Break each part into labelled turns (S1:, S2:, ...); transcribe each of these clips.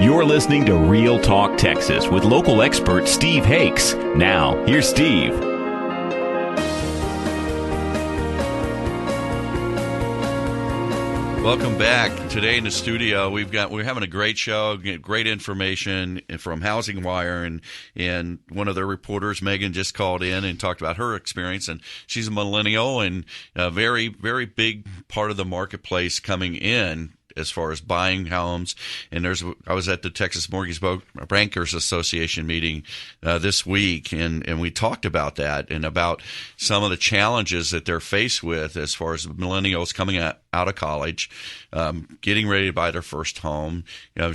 S1: You're listening to Real Talk Texas with local expert Steve Hakes. Now, here's Steve.
S2: Welcome back. Today in the studio, we're having a great show, great information from Housing Wire, and one of their reporters, Megan, just called in and talked about her experience, and she's a millennial and a very, very big part of the marketplace coming in as far as buying homes. And I was at the Texas Mortgage Bankers Association meeting this week, and we talked about that and about some of the challenges that they're faced with as far as millennials coming out of college, getting ready to buy their first home.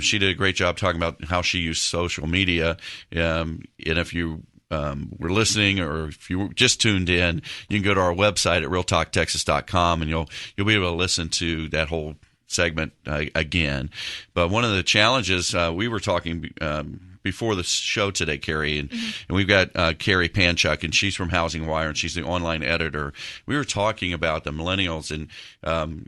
S2: She did a great job talking about how she used social media. And if you were listening, or if you just tuned in, you can go to our website at realtalktexas.com, and you'll be able to listen to that whole segment again. But one of the challenges we were talking before the show today, Carrie, and we've got Carrie Panchuk, and she's from Housing Wire, and she's the online editor. We were talking about the millennials, and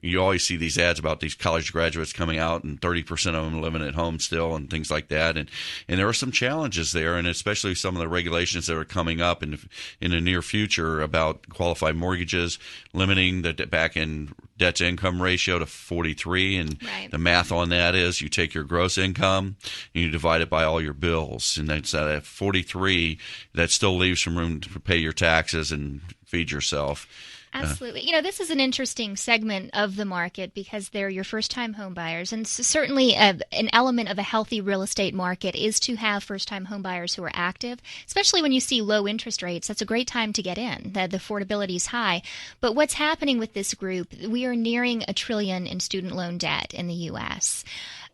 S2: you always see these ads about these college graduates coming out, and 30% of them living at home still, and things like that. And there are some challenges there, and especially some of the regulations that are coming up in the near future about qualified mortgages, limiting the back-end debt-to-income ratio to 43, and
S3: right.
S2: The math on that is you take your gross income and you divide it by all your bills, and that's at 43. That still leaves some room to pay your taxes and feed yourself.
S3: Absolutely. This is an interesting segment of the market because they're your first-time home buyers. And certainly an element of a healthy real estate market is to have first-time home buyers who are active, especially when you see low interest rates. That's a great time to get in. The affordability is high. But what's happening with this group, we are nearing $1 trillion in student loan debt in the U.S.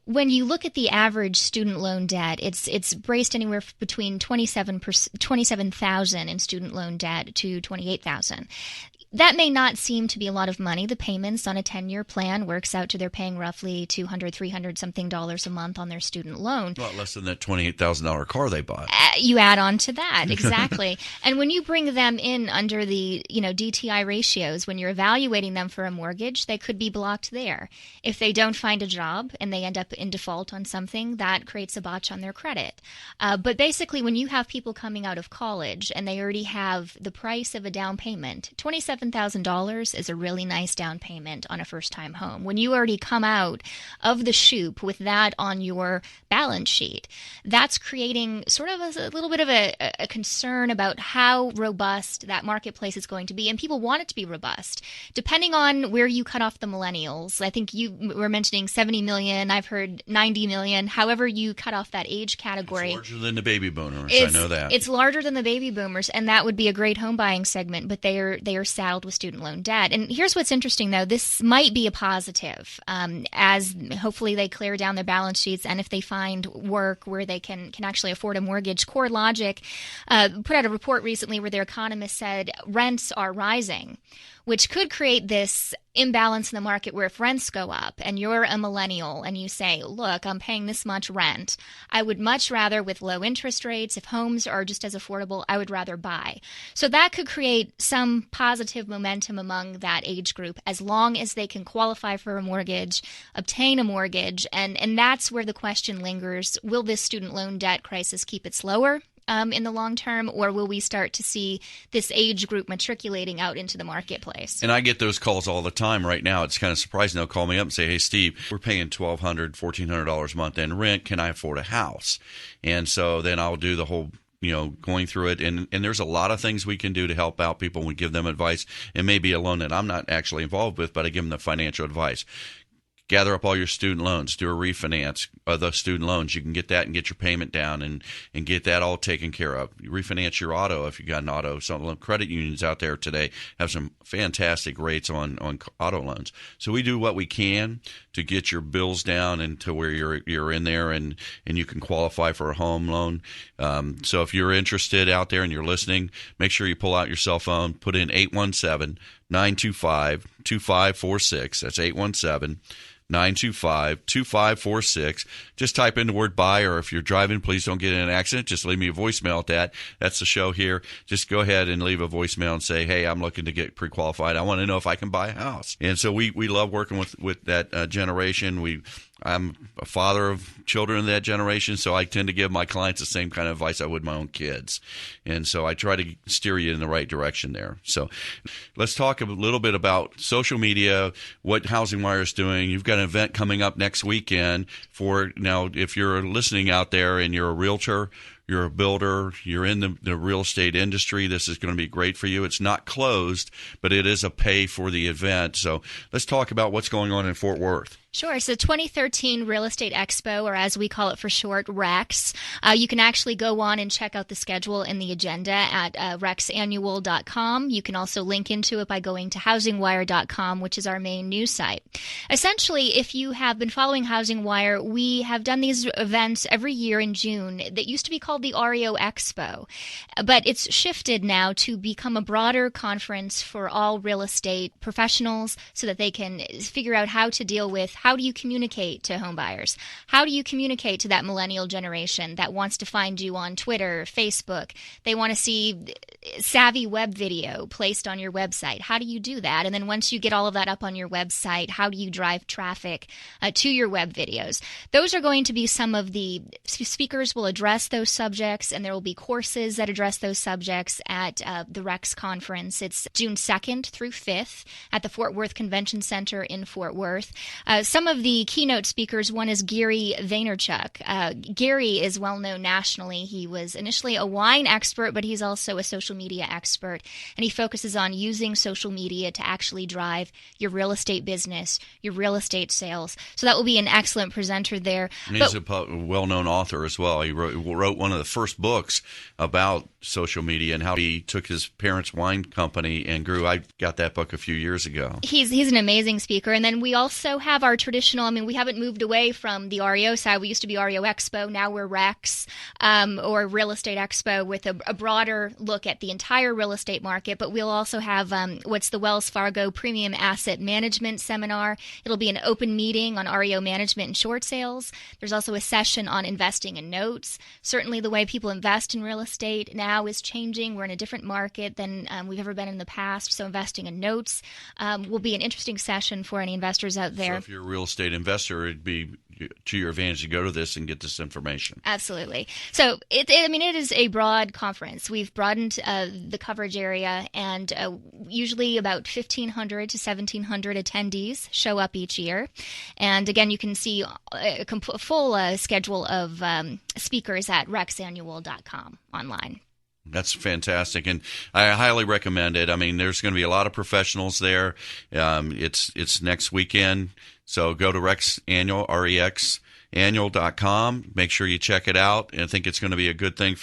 S3: When you look at the average student loan debt, it's braced anywhere between $27,000 in student loan debt to $28,000. That may not seem to be a lot of money. The payments on a 10-year plan works out to they're paying roughly $200, $300 something a month on their student loan.
S2: A lot less than that $28,000 car they bought.
S3: You add on to that, exactly. And when you bring them in under the DTI ratios, when you're evaluating them for a mortgage, they could be blocked there. If they don't find a job and they end up in default on something, that creates a botch on their credit. But basically, when you have people coming out of college and they already have the price of a down payment, $27,000 is a really nice down payment on a first-time home. When you already come out of the chute with that on your balance sheet, that's creating sort of a little bit of a concern about how robust that marketplace is going to be. And people want it to be robust. Depending on where you cut off the millennials, I think you were mentioning 70 million. I've heard 90 million. However you cut off that age category.
S2: It's larger than the baby boomers. I know that.
S3: It's larger than the baby boomers, and that would be a great home buying segment, but they are saddled with student loan debt. And here's what's interesting, though. This might be a positive as hopefully they clear down their balance sheets, and if they find work where they can actually afford a mortgage. CoreLogic put out a report recently where their economist said rents are rising, which could create this imbalance in the market where if rents go up and you're a millennial and you say, look, I'm paying this much rent, I would much rather, with low interest rates, if homes are just as affordable, I would rather buy. So that could create some positive momentum among that age group as long as they can qualify for a mortgage, obtain a mortgage, and that's where the question lingers. Will this student loan debt crisis keep it slower in the long term, or will we start to see this age group matriculating out into the marketplace?
S2: And I get those calls all the time right now. It's kind of surprising. They'll call me up and say, hey, Steve, we're paying $1,200, $1,400 a month in rent. Can I afford a house? And so then I'll do the whole going through it. And there's a lot of things we can do to help out people. We give them advice. It may be a loan that I'm not actually involved with, but I give them the financial advice. Gather up all your student loans, do a refinance of those student loans. You can get that and get your payment down and get that all taken care of. You refinance your auto if you got an auto. Some credit unions out there today have some fantastic rates on auto loans. So we do what we can to get your bills down and to where you're in there and you can qualify for a home loan. So if you're interested out there and you're listening, make sure you pull out your cell phone, put in 817-925-2546. That's 817-925-2546. Just type in the word buy, or if you're driving, please don't get in an accident. Just leave me a voicemail at that. That's the show here. Just go ahead and leave a voicemail and say, hey, I'm looking to get pre-qualified. I want to know if I can buy a house. And so we love working with that generation. I'm a father of children of that generation, so I tend to give my clients the same kind of advice I would my own kids. And so I try to steer you in the right direction there. So let's talk a little bit about social media, what Housing Wire is doing. You've got an event coming up next weekend now, if you're listening out there and you're a realtor, you're a builder, you're in the real estate industry, this is going to be great for you. It's not closed, but it is a pay for the event. So let's talk about what's going on in Fort Worth.
S3: Sure. So 2013 Real Estate Expo, or as we call it for short, REX. You can actually go on and check out the schedule and the agenda at rexannual.com. You can also link into it by going to housingwire.com, which is our main news site. Essentially, if you have been following Housing Wire, we have done these events every year in June that used to be called the REO Expo, but it's shifted now to become a broader conference for all real estate professionals so that they can figure out how to deal with how do you communicate to home buyers? How do you communicate to that millennial generation that wants to find you on Twitter, Facebook? They want to see savvy web video placed on your website. How do you do that? And then once you get all of that up on your website, how do you drive traffic to your web videos? Those are going to be some of the speakers will address those subjects, and there will be courses that address those subjects at the REX conference. It's June 2nd through 5th at the Fort Worth Convention Center in Fort Worth. Some of the keynote speakers, one is Gary Vaynerchuk. Gary is well known nationally. He was initially a wine expert, but he's also a social media expert, and he focuses on using social media to actually drive your real estate business, your real estate sales. So that will be an excellent presenter there.
S2: And he's a well-known author as well. He wrote one of the first books about social media and how he took his parents' wine company and grew. I got that book a few years ago.
S3: He's an amazing speaker. And then we also have our traditional, we haven't moved away from the REO side. We used to be REO Expo. Now we're REX, or Real Estate Expo, with a broader look at the entire real estate market. But we'll also have what's the Wells Fargo Premium Asset Management Seminar. It'll be an open meeting on REO management and short sales. There's also a session on investing in notes. Certainly the way people invest in real estate now is changing. We're in a different market than we've ever been in the past. So investing in notes will be an interesting session for any investors out there.
S2: So if you're a real estate investor, it'd be to your advantage to go to this and get this information.
S3: Absolutely. So it is a broad conference. We've broadened the coverage area, and usually about 1,500 to 1,700 attendees show up each year. And again, you can see a full schedule of speakers at rexannual.com online.
S2: That's fantastic, and I highly recommend it. There's going to be a lot of professionals there. It's next weekend, so go to Rex Annual, rexannual.com. Make sure you check it out, and I think it's going to be a good thing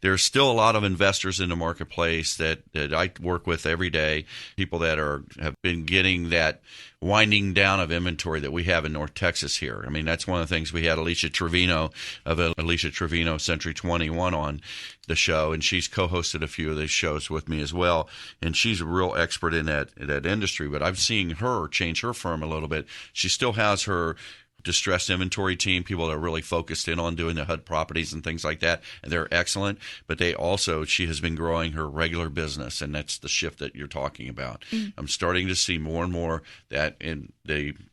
S2: there's still a lot of investors in the marketplace that I work with every day, people that have been getting that winding down of inventory that we have in North Texas here. That's one of the things. We had Alicia Trevino of Alicia Trevino Century 21 on the show, and she's co-hosted a few of these shows with me as well, and she's a real expert in that industry. But I've seen her change her firm a little bit. She still has her distressed inventory team, people that are really focused in on doing the HUD properties and things like that, and they're excellent. But she has been growing her regular business, and that's the shift that you're talking about. I'm starting to see more and more that, and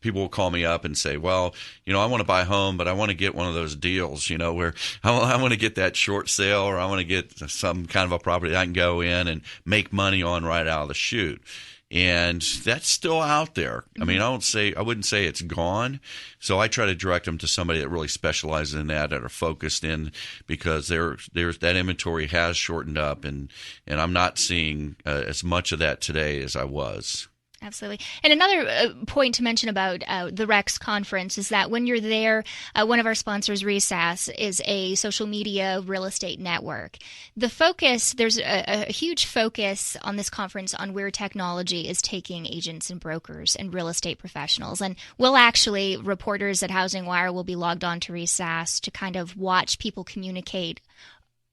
S2: people will call me up and say, well, I want to buy a home, but I want to get one of those deals, where I want to get that short sale, or I want to get some kind of a property that I can go in and make money on right out of the chute. And that's still out there. I wouldn't say it's gone. So I try to direct them to somebody that really specializes in that are focused in, because there's that inventory has shortened up, and I'm not seeing as much of that today as I was.
S3: Absolutely. And another point to mention about the REX conference is that when you're there, one of our sponsors, RESAS, is a social media real estate network. There's a huge focus on this conference on where technology is taking agents and brokers and real estate professionals. And reporters at Housing Wire will be logged on to RESAS to kind of watch people communicate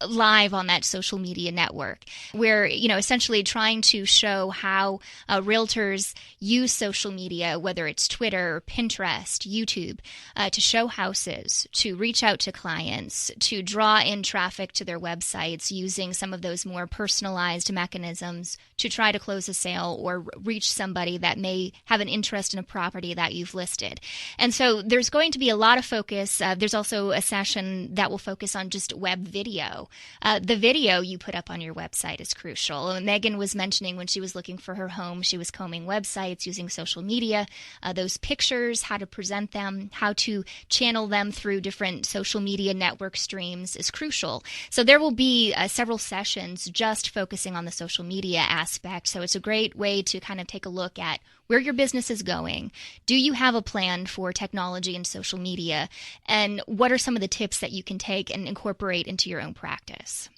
S3: live on that social media network. We're, essentially trying to show how realtors use social media, whether it's Twitter, Pinterest, YouTube, to show houses, to reach out to clients, to draw in traffic to their websites using some of those more personalized mechanisms to try to close a sale or reach somebody that may have an interest in a property that you've listed. And so there's going to be a lot of focus. There's also a session that will focus on just web video. The video you put up on your website is crucial. Megan was mentioning when she was looking for her home, she was combing websites using social media. Those pictures, how to present them, how to channel them through different social media network streams is crucial. So there will be several sessions just focusing on the social media aspect. So it's a great way to kind of take a look at where your business is going. Do you have a plan for technology and social media? And what are some of the tips that you can take and incorporate into your own practice?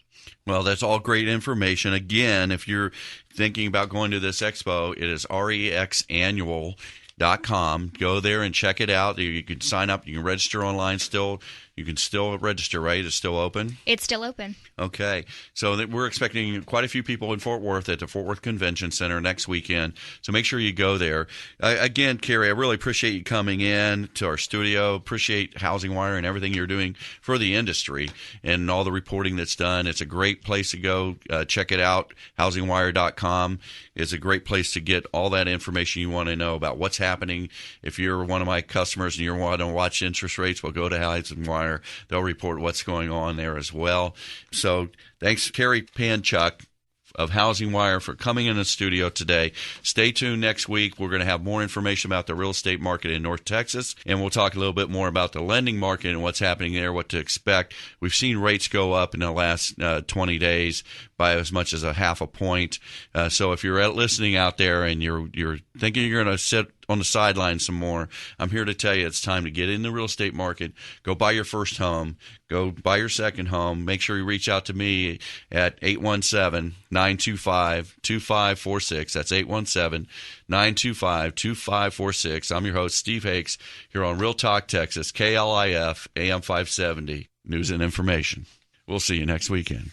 S2: Well, that's all great information. Again, if you're thinking about going to this expo, it is rexannual.com. Go there and check it out. You can sign up. You can register online still. You can still register, right? It's still open?
S3: It's still open.
S2: Okay. So we're expecting quite a few people in Fort Worth at the Fort Worth Convention Center next weekend. So make sure you go there. Again, Carrie, I really appreciate you coming in to our studio. Appreciate Housing Wire and everything you're doing for the industry and all the reporting that's done. It's a great place to go. Check it out. HousingWire.com is a great place to get all that information you want to know about what's happening. If you're one of my customers and you want to watch interest rates, well, go to Housing Wire. They'll report what's going on there as well. So thanks, Carrie Panchuk of Housing Wire, for coming in the studio today. Stay tuned next week. We're going to have more information about the real estate market in North Texas, and we'll talk a little bit more about the lending market and what's happening there, what to expect. We've seen rates go up in the last 20 days by as much as a half a point. So if you're listening out there and you're thinking you're going to sit on the sidelines some more, I'm here to tell you it's time to get in the real estate market. Go buy your first home. Go buy your second home. Make sure you reach out to me at 817-925-2546. That's 817-925-2546. I'm your host, Steve Hakes, here on Real Talk Texas, KLIF, AM 570, News and Information. We'll see you next weekend.